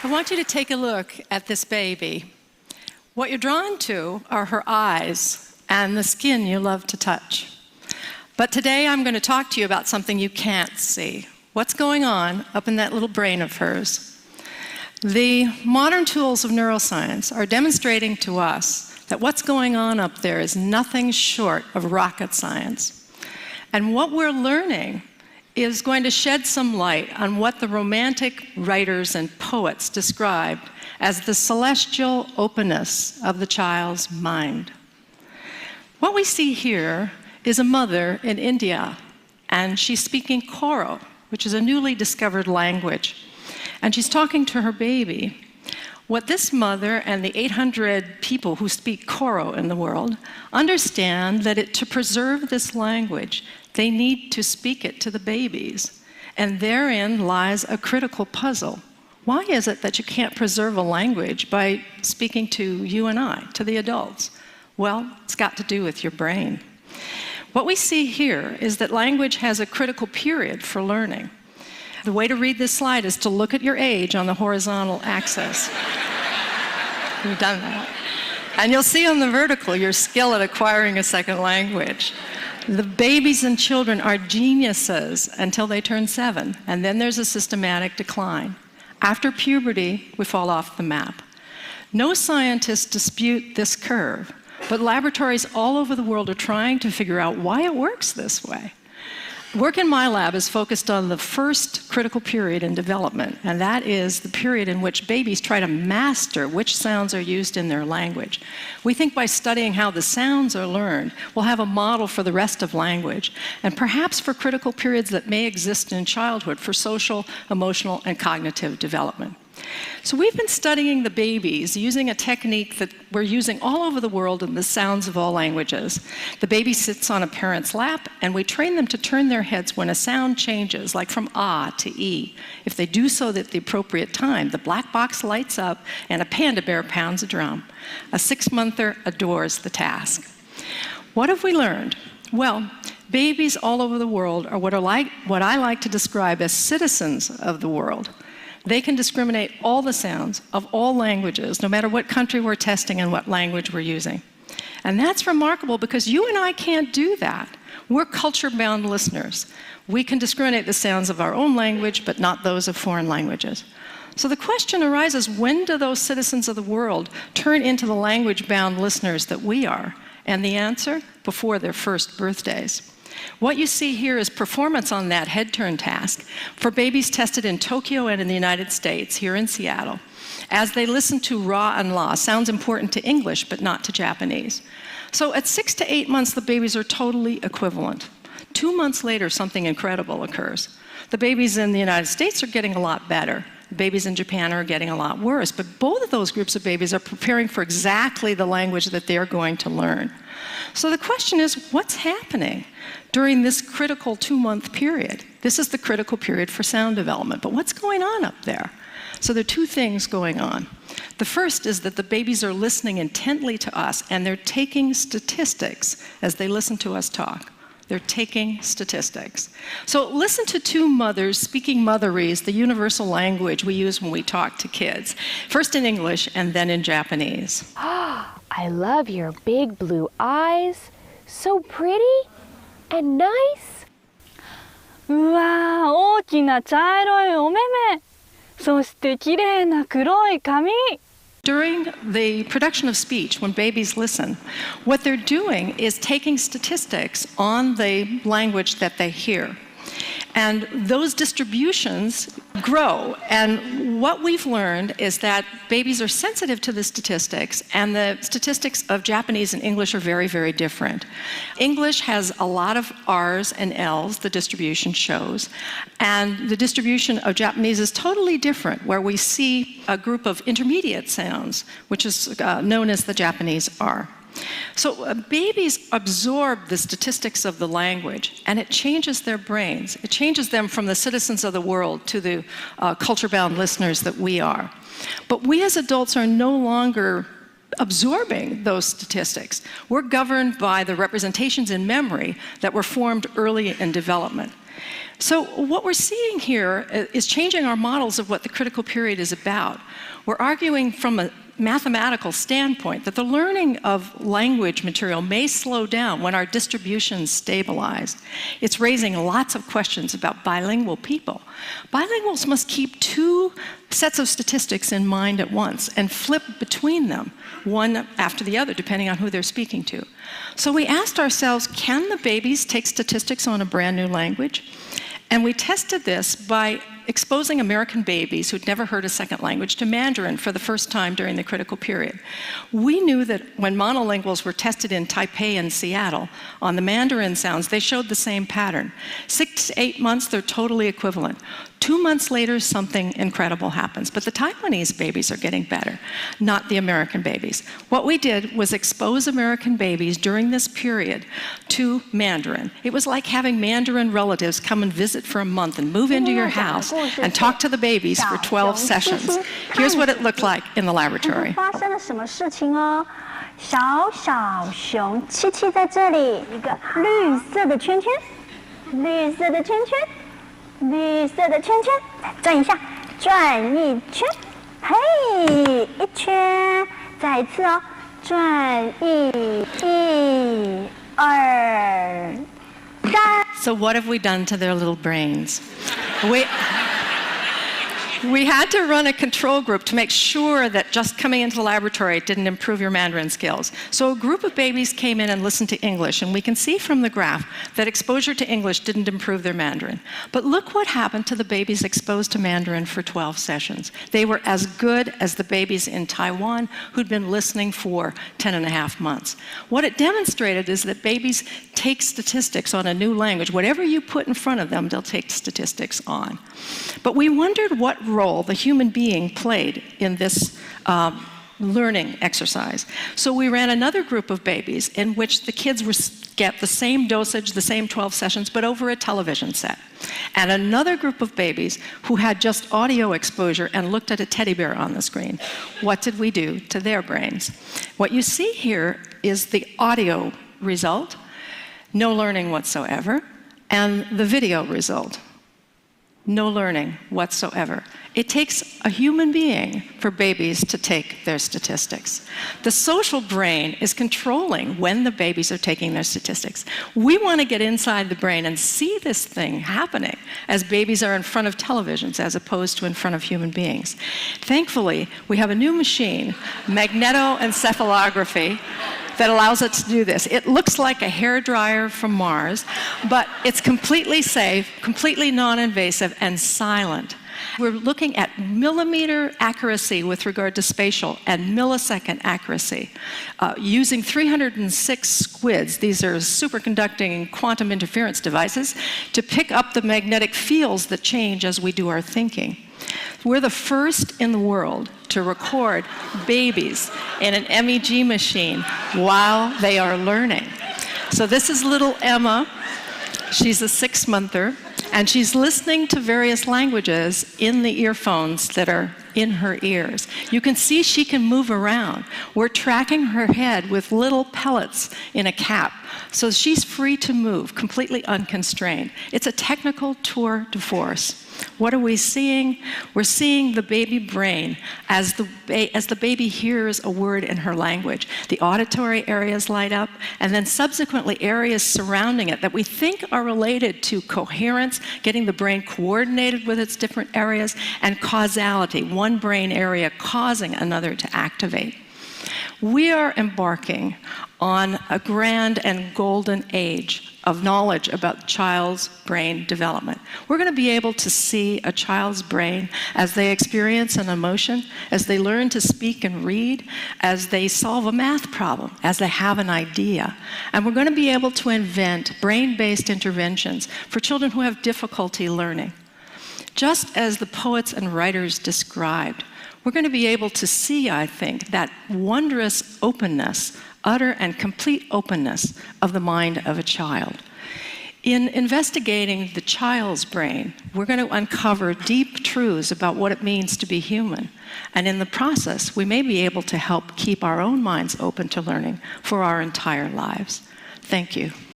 I want you to take a look at this baby. What you're drawn to are her eyes and the skin you love to touch. But today I'm going to talk to you about something you can't see. What's going on up in that little brain of hers? The modern tools of neuroscience are demonstrating to us that what's going on up there is nothing short of rocket science. And what we're learning is going to shed some light on what the Romantic writers and poets described as the celestial openness of the child's mind. What we see here is a mother in India, and she's speaking Koro, which is a newly discovered language. And she's talking to her baby. What this mother and the 800 people who speak Koro in the world understand that to preserve this language, they need to speak it to the babies. And therein lies a critical puzzle. Why is it that you can't preserve a language by speaking to you and I, to the adults? Well, it's got to do with your brain. What we see here is that language has a critical period for learning. The way to read this slide is to look at your age on the horizontal axis. You've done that. And you'll see on the vertical your skill at acquiring a second language. The babies and children are geniuses until they turn 7, and then there's a systematic decline. After puberty, we fall off the map. No scientists dispute this curve, but laboratories all over the world are trying to figure out why it works this way. Work in my lab is focused on the first critical period in development, and that is the period in which babies try to master which sounds are used in their language. We think by studying how the sounds are learned, we'll have a model for the rest of language, and perhaps for critical periods that may exist in childhood for social, emotional, and cognitive development. So we've been studying the babies using a technique that we're using all over the world in the sounds of all languages. The baby sits on a parent's lap, and we train them to turn their heads when a sound changes, like from ah to e. If they do so at the appropriate time, the black box lights up and a panda bear pounds a drum. A 6-monther adores the task. What have we learned? Well, babies all over the world are what I like to describe as citizens of the world. They can discriminate all the sounds of all languages, no matter what country we're testing and what language we're using. And that's remarkable because you and I can't do that. We're culture-bound listeners. We can discriminate the sounds of our own language, but not those of foreign languages. So the question arises, when do those citizens of the world turn into the language-bound listeners that we are? And the answer? Before their first birthdays. What you see here is performance on that head turn task for babies tested in Tokyo and in the United States, here in Seattle, as they listen to ra and la, sounds important to English but not to Japanese. So at 6 to 8 months, the babies are totally equivalent. 2 months later, something incredible occurs. The babies in the United States are getting a lot better. The babies in Japan are getting a lot worse, but both of those groups of babies are preparing for exactly the language that they're going to learn. So the question is, what's happening during this critical 2-month period? This is the critical period for sound development, but what's going on up there? So there are 2 things going on. The first is that the babies are listening intently to us, and they're taking statistics as they listen to us talk. They're taking statistics. So listen to 2 mothers speaking Motherese, the universal language we use when we talk to kids. First in English and then in Japanese. I love your big blue eyes. So pretty and nice. うわー、大きな茶色いお目目。そして綺麗な黒い髪。 During the production of speech, when babies listen, what they're doing is taking statistics on the language that they hear. And those distributions grow. And what we've learned is that babies are sensitive to the statistics, and the statistics of Japanese and English are very, very different. English has a lot of R's and L's, the distribution shows, and the distribution of Japanese is totally different, where we see a group of intermediate sounds, which is known as the Japanese R. So babies absorb the statistics of the language, and it changes their brains. It changes them from the citizens of the world to the culture-bound listeners that we are. But we as adults are no longer absorbing those statistics. We're governed by the representations in memory that were formed early in development. So what we're seeing here is changing our models of what the critical period is about. We're arguing from a mathematical standpoint that the learning of language material may slow down when our distribution's stabilized. It's raising lots of questions about bilingual people. Bilinguals must keep two sets of statistics in mind at once and flip between them, one after the other, depending on who they're speaking to. So we asked ourselves, can the babies take statistics on a brand new language? And we tested this by exposing American babies who'd never heard a second language to Mandarin for the first time during the critical period. We knew that when monolinguals were tested in Taipei and Seattle on the Mandarin sounds, they showed the same pattern. 6 to 8 months, they're totally equivalent. 2 months later, something incredible happens. But the Taiwanese babies are getting better, not the American babies. What we did was expose American babies during this period to Mandarin. It was like having Mandarin relatives come and visit for a month and move into your house and talk to the babies for 12 sessions. Here's what it looked like in the laboratory. 发生了什么事情哦？小小熊七七在这里，一个绿色的圈圈，绿色的圈圈，绿色的圈圈，再转一下，转一圈，嘿，一圈，再一次哦，转一二三。 So what have we done to their little brains? We had to run a control group to make sure that just coming into the laboratory didn't improve your Mandarin skills. So a group of babies came in and listened to English, and we can see from the graph that exposure to English didn't improve their Mandarin. But look what happened to the babies exposed to Mandarin for 12 sessions. They were as good as the babies in Taiwan who'd been listening for 10.5 months. What it demonstrated is that babies take statistics on a new language. Whatever you put in front of them, they'll take statistics on. But we wondered what role the human being played in this learning exercise. So we ran another group of babies in which the kids get the same dosage, the same 12 sessions, but over a television set. And another group of babies who had just audio exposure and looked at a teddy bear on the screen. What did we do to their brains? What you see here is the audio result, no learning whatsoever, and the video result. No learning whatsoever. It takes a human being for babies to take their statistics. The social brain is controlling when the babies are taking their statistics. We want to get inside the brain and see this thing happening as babies are in front of televisions as opposed to in front of human beings. Thankfully, we have a new machine, magnetoencephalography, that allows us to do this. It looks like a hairdryer from Mars, but it's completely safe, completely non-invasive, and silent. We're looking at millimeter accuracy with regard to spatial and millisecond accuracy using 306 squids. These are superconducting quantum interference devices to pick up the magnetic fields that change as we do our thinking. We're the first in the world to record babies in an MEG machine while they are learning. So this is little Emma. She's a 6-monther, and she's listening to various languages in the earphones that are in her ears. You can see she can move around. We're tracking her head with little pellets in a cap, so she's free to move, completely unconstrained. It's a technical tour de force. What are we seeing? We're seeing the baby brain as the baby hears a word in her language. The auditory areas light up, and then subsequently areas surrounding it that we think are related to coherence, getting the brain coordinated with its different areas, and causality, one brain area causing another to activate. We are embarking on a grand and golden age of knowledge about child's brain development. We're going to be able to see a child's brain as they experience an emotion, as they learn to speak and read, as they solve a math problem, as they have an idea. And we're going to be able to invent brain-based interventions for children who have difficulty learning. Just as the poets and writers described, we're going to be able to see, I think, that wondrous openness, utter and complete openness of the mind of a child. In investigating the child's brain, we're going to uncover deep truths about what it means to be human. And in the process, we may be able to help keep our own minds open to learning for our entire lives. Thank you.